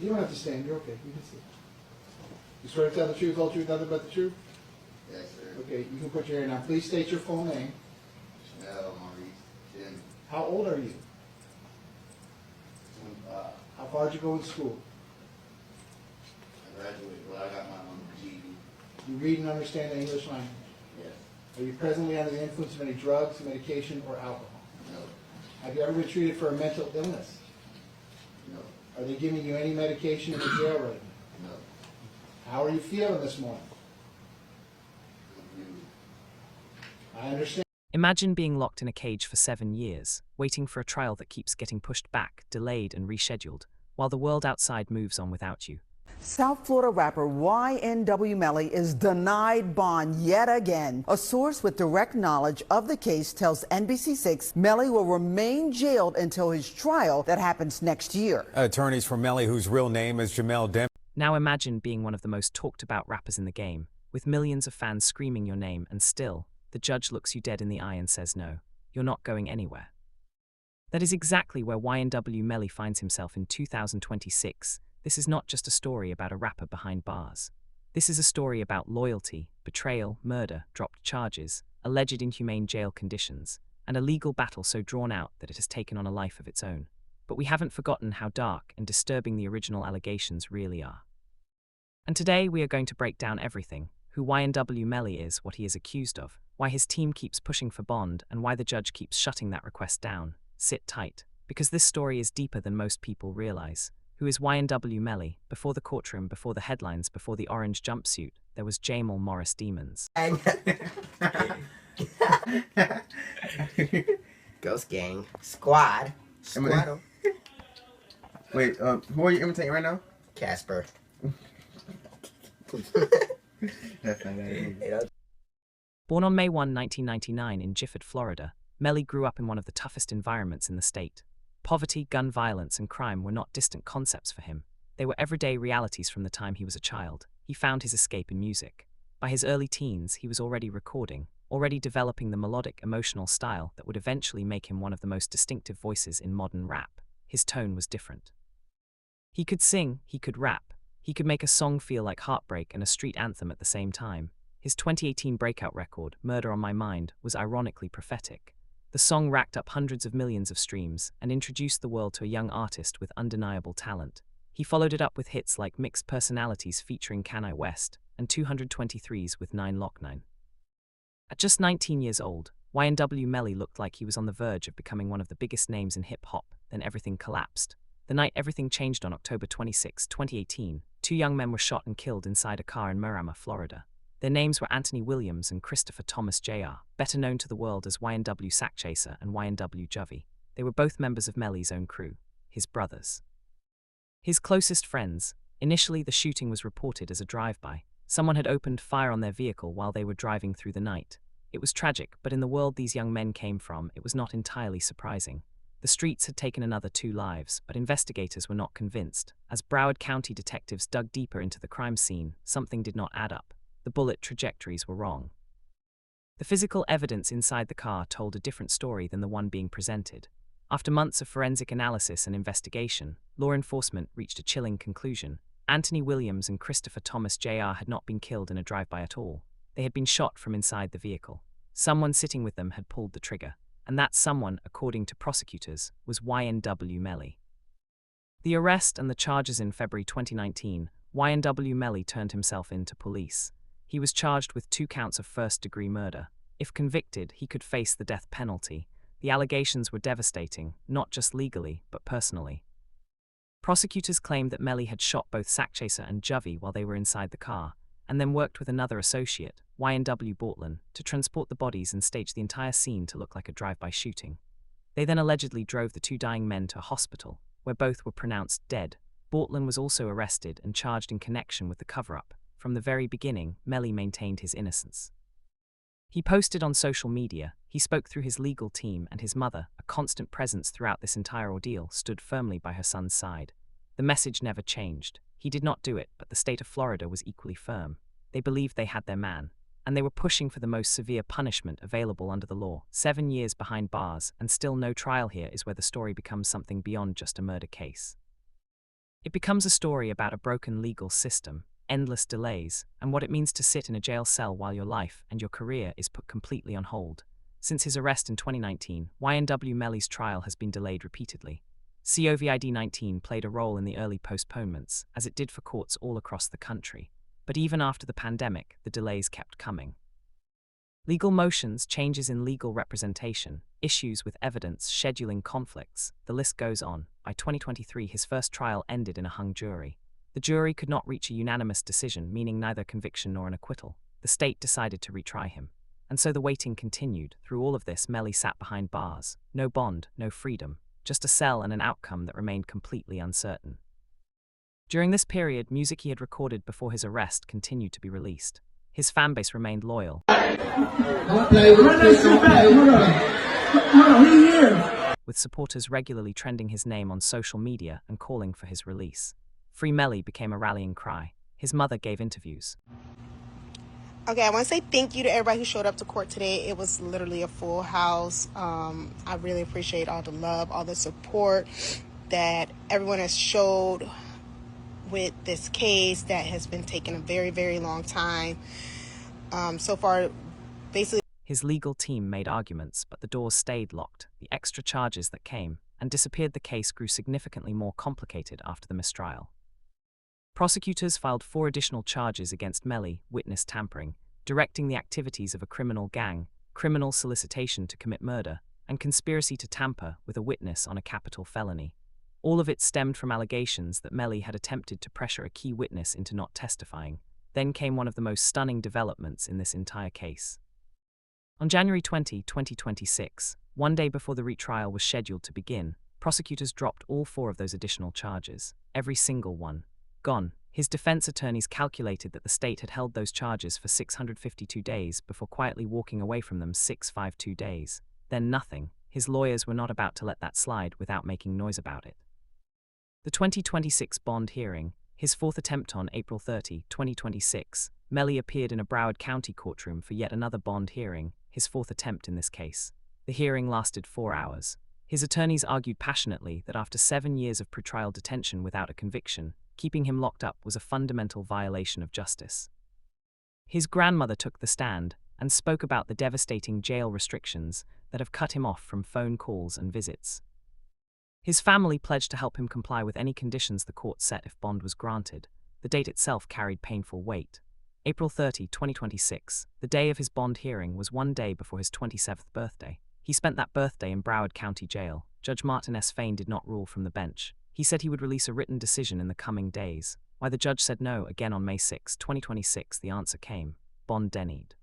You don't have to stand. You're okay. You can sit. You swear to tell the truth, whole truth, nothing but the truth? Yes, sir. Okay, you can put your hand down. Please state your full name. Chanel Maurice Jim. How old are you? 25. How far did you go in school? I graduated. Well, I got my GED. You read and understand the English language. Yes. Are you presently under the influence of any drugs, medication, or alcohol? No. Have you ever been treated for a mental illness? No. Are they giving you any medication in the jail right now? No. How are you feeling this morning? Confused. I understand. Imagine being locked in a cage for 7 years, waiting for a trial that keeps getting pushed back, delayed, and rescheduled, while the world outside moves on without you. South Florida rapper YNW Melly is denied bond yet again. A source with direct knowledge of the case tells NBC6 Melly will remain jailed until his trial that happens next year. Attorneys for Melly, whose real name is Jamel Dem. Now imagine being one of the most talked about rappers in the game, with millions of fans screaming your name, and still, the judge looks you dead in the eye and says no, you're not going anywhere. That is exactly where YNW Melly finds himself in 2026. This is not just a story about a rapper behind bars. This is a story about loyalty, betrayal, murder, dropped charges, alleged inhumane jail conditions, and a legal battle so drawn out that it has taken on a life of its own. But we haven't forgotten how dark and disturbing the original allegations really are. And today we are going to break down everything: who YNW Melly is, what he is accused of, why his team keeps pushing for bond, and why the judge keeps shutting that request down. Sit tight, because this story is deeper than most people realize. Who is YNW Melly? Before the courtroom, before the headlines, before the orange jumpsuit, there was Jamal Morris Demons. Ghost Gang. Squad. Squad. Wait, who are you imitating right now? Casper. That's not that. Born on May 1, 1999 in Gifford, Florida, Melly grew up in one of the toughest environments in the state. Poverty, gun violence, and crime were not distant concepts for him. They were everyday realities from the time he was a child. He found his escape in music. By his early teens, he was already recording, already developing the melodic, emotional style that would eventually make him one of the most distinctive voices in modern rap. His tone was different. He could sing, he could rap, he could make a song feel like heartbreak and a street anthem at the same time. His 2018 breakout record, Murder on My Mind, was ironically prophetic. The song racked up hundreds of millions of streams and introduced the world to a young artist with undeniable talent. He followed it up with hits like Mixed Personalities featuring Kanye West and 223s with 9 Lock 9. At just 19 years old, YNW Melly looked like he was on the verge of becoming one of the biggest names in hip-hop. Then everything collapsed. The night everything changed on October 26, 2018, 2 young men were shot and killed inside a car in Miramar, Florida. Their names were Anthony Williams and Christopher Thomas Jr., better known to the world as YNW Sackchaser and YNW Juvy. They were both members of Melly's own crew, his brothers. His closest friends. Initially, the shooting was reported as a drive-by. Someone had opened fire on their vehicle while they were driving through the night. It was tragic, but in the world these young men came from, it was not entirely surprising. The streets had taken another 2 lives, but investigators were not convinced. As Broward County detectives dug deeper into the crime scene, something did not add up. The bullet trajectories were wrong. The physical evidence inside the car told a different story than the one being presented. After months of forensic analysis and investigation, law enforcement reached a chilling conclusion. Anthony Williams and Christopher Thomas Jr. had not been killed in a drive-by at all. They had been shot from inside the vehicle. Someone sitting with them had pulled the trigger, and that someone, according to prosecutors, was YNW Melly. The arrest and the charges in February 2019, YNW Melly turned himself in to police. He was charged with 2 counts of first-degree murder. If convicted, he could face the death penalty. The allegations were devastating, not just legally, but personally. Prosecutors claimed that Melly had shot both Sackchaser and Juvy while they were inside the car, and then worked with another associate, YNW Bortland, to transport the bodies and stage the entire scene to look like a drive-by shooting. They then allegedly drove the 2 dying men to a hospital, where both were pronounced dead. Bortland was also arrested and charged in connection with the cover-up. From the very beginning, Melly maintained his innocence. He posted on social media, he spoke through his legal team, and his mother, a constant presence throughout this entire ordeal, stood firmly by her son's side. The message never changed. He did not do it, but the state of Florida was equally firm. They believed they had their man, and they were pushing for the most severe punishment available under the law. 7 years behind bars, and still no trial. Here is where the story becomes something beyond just a murder case. It becomes a story about a broken legal system, endless delays, and what it means to sit in a jail cell while your life and your career is put completely on hold. Since his arrest in 2019, YNW Melly's trial has been delayed repeatedly. COVID-19 played a role in the early postponements, as it did for courts all across the country. But even after the pandemic, the delays kept coming. Legal motions, changes in legal representation, issues with evidence, scheduling conflicts, the list goes on. By 2023, his first trial ended in a hung jury. The jury could not reach a unanimous decision, meaning neither conviction nor an acquittal. The state decided to retry him. And so the waiting continued. Through all of this, Melly sat behind bars. No bond, no freedom. Just a cell and an outcome that remained completely uncertain. During this period, music he had recorded before his arrest continued to be released. His fanbase remained loyal, with supporters regularly trending his name on social media and calling for his release. Free Melly became a rallying cry. His mother gave interviews. Okay, I want to say thank you to everybody who showed up to court today. It was literally a full house. I really appreciate all the love, all the support that everyone has showed with this case that has been taking a very, very long time. So far, basically, his legal team made arguments, but the doors stayed locked. The extra charges that came and disappeared the case grew significantly more complicated after the mistrial. Prosecutors filed 4 additional charges against Melly: witness tampering, directing the activities of a criminal gang, criminal solicitation to commit murder, and conspiracy to tamper with a witness on a capital felony. All of it stemmed from allegations that Melly had attempted to pressure a key witness into not testifying. Then came one of the most stunning developments in this entire case. On January 20, 2026, one day before the retrial was scheduled to begin, prosecutors dropped all 4 of those additional charges, every single one. Gone. His defense attorneys calculated that the state had held those charges for 652 days before quietly walking away from them 652 days. Then nothing. His lawyers were not about to let that slide without making noise about it. The 2026 bond hearing, his 4th attempt. On April 30, 2026, Melly appeared in a Broward County courtroom for yet another bond hearing, his 4th attempt in this case. The hearing lasted 4 hours. His attorneys argued passionately that after 7 years of pretrial detention without a conviction, keeping him locked up was a fundamental violation of justice. His grandmother took the stand and spoke about the devastating jail restrictions that have cut him off from phone calls and visits. His family pledged to help him comply with any conditions the court set if bond was granted. The date itself carried painful weight. April 30, 2026, the day of his bond hearing, was one day before his 27th birthday. He spent that birthday in Broward County Jail. Judge Martin S. Fain did not rule from the bench. He said he would release a written decision in the coming days. Why the judge said no again on May 6, 2026, the answer came: bond denied.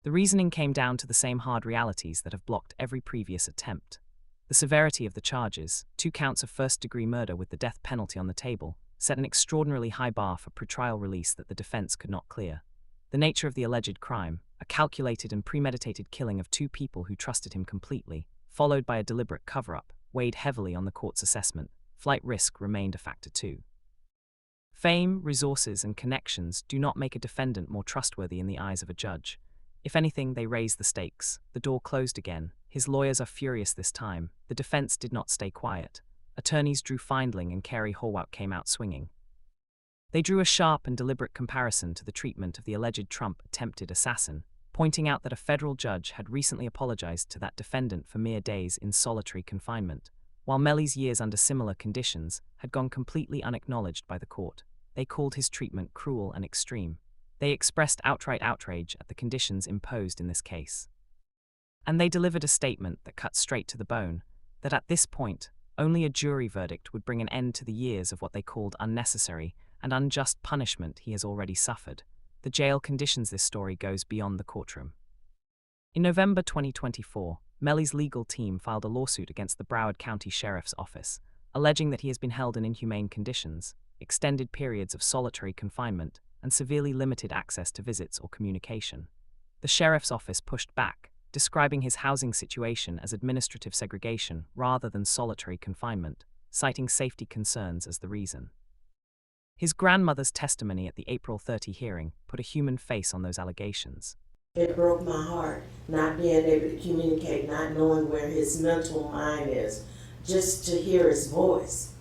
The reasoning came down to the same hard realities that have blocked every previous attempt. The severity of the charges, 2 counts of first-degree murder with the death penalty on the table, set an extraordinarily high bar for pretrial release that the defense could not clear. The nature of the alleged crime, a calculated and premeditated killing of 2 people who trusted him completely, followed by a deliberate cover-up, weighed heavily on the court's assessment. Flight risk remained a factor too. Fame, resources, and connections do not make a defendant more trustworthy in the eyes of a judge. If anything, they raise the stakes. The door closed again. His lawyers are furious this time. The defense did not stay quiet. Attorneys Drew Findling and Carrie Horwath came out swinging. They drew a sharp and deliberate comparison to the treatment of the alleged Trump attempted assassin, pointing out that a federal judge had recently apologized to that defendant for mere days in solitary confinement, while Melly's years under similar conditions had gone completely unacknowledged by the court. They called his treatment cruel and extreme. They expressed outright outrage at the conditions imposed in this case. And they delivered a statement that cut straight to the bone, that at this point, only a jury verdict would bring an end to the years of what they called unnecessary and unjust punishment he has already suffered. The jail conditions this story goes beyond the courtroom. In November 2024, Melly's legal team filed a lawsuit against the Broward County Sheriff's Office, alleging that he has been held in inhumane conditions, extended periods of solitary confinement, and severely limited access to visits or communication. The sheriff's office pushed back, describing his housing situation as administrative segregation rather than solitary confinement, citing safety concerns as the reason. His grandmother's testimony at the April 30 hearing put a human face on those allegations. It broke my heart, not being able to communicate, not knowing where his mental mind is, just to hear his voice.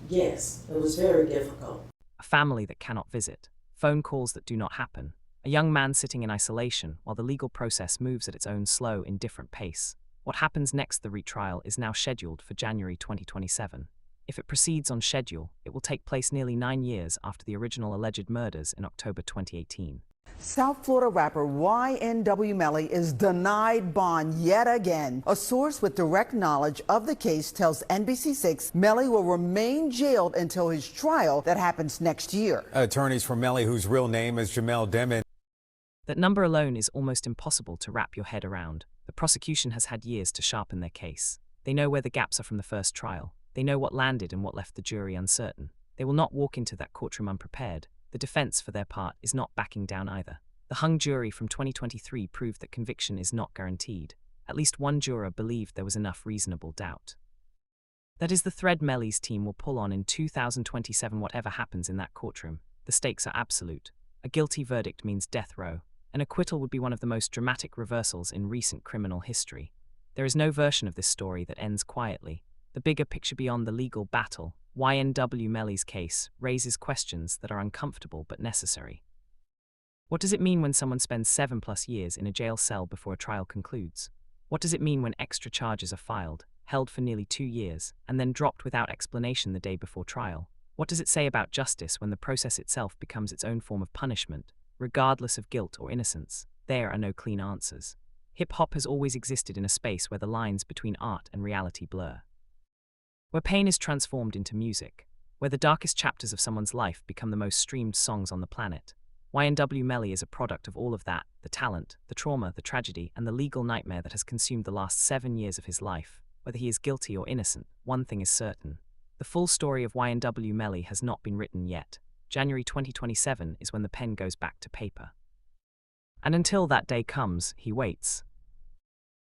Yes, it was very difficult. A family that cannot visit, phone calls that do not happen, a young man sitting in isolation while the legal process moves at its own slow, indifferent pace. What happens next? The retrial is now scheduled for January 2027. If it proceeds on schedule, it will take place nearly 9 years after the original alleged murders in October 2018. South Florida rapper YNW Melly is denied bond yet again. A source with direct knowledge of the case tells NBC6 Melly will remain jailed until his trial that happens next year. Attorneys for Melly, whose real name is Jamel Demon. That number alone is almost impossible to wrap your head around. The prosecution has had years to sharpen their case. They know where the gaps are from the first trial. They know what landed and what left the jury uncertain. They will not walk into that courtroom unprepared. The defense, for their part, is not backing down either. The hung jury from 2023 proved that conviction is not guaranteed. At least one juror believed there was enough reasonable doubt. That is the thread Melly's team will pull on in 2027. Whatever happens in that courtroom, the stakes are absolute. A guilty verdict means death row. An acquittal would be one of the most dramatic reversals in recent criminal history. There is no version of this story that ends quietly. The bigger picture beyond the legal battle, YNW Melly's case, raises questions that are uncomfortable but necessary. What does it mean when someone spends 7+ years in a jail cell before a trial concludes? What does it mean when extra charges are filed, held for nearly 2 years, and then dropped without explanation the day before trial? What does it say about justice when the process itself becomes its own form of punishment, regardless of guilt or innocence? There are no clean answers. Hip-hop has always existed in a space where the lines between art and reality blur. Where pain is transformed into music, where the darkest chapters of someone's life become the most streamed songs on the planet. YNW Melly is a product of all of that, the talent, the trauma, the tragedy, and the legal nightmare that has consumed the last 7 years of his life. Whether he is guilty or innocent, one thing is certain. The full story of YNW Melly has not been written yet. January 2027 is when the pen goes back to paper. And until that day comes, he waits.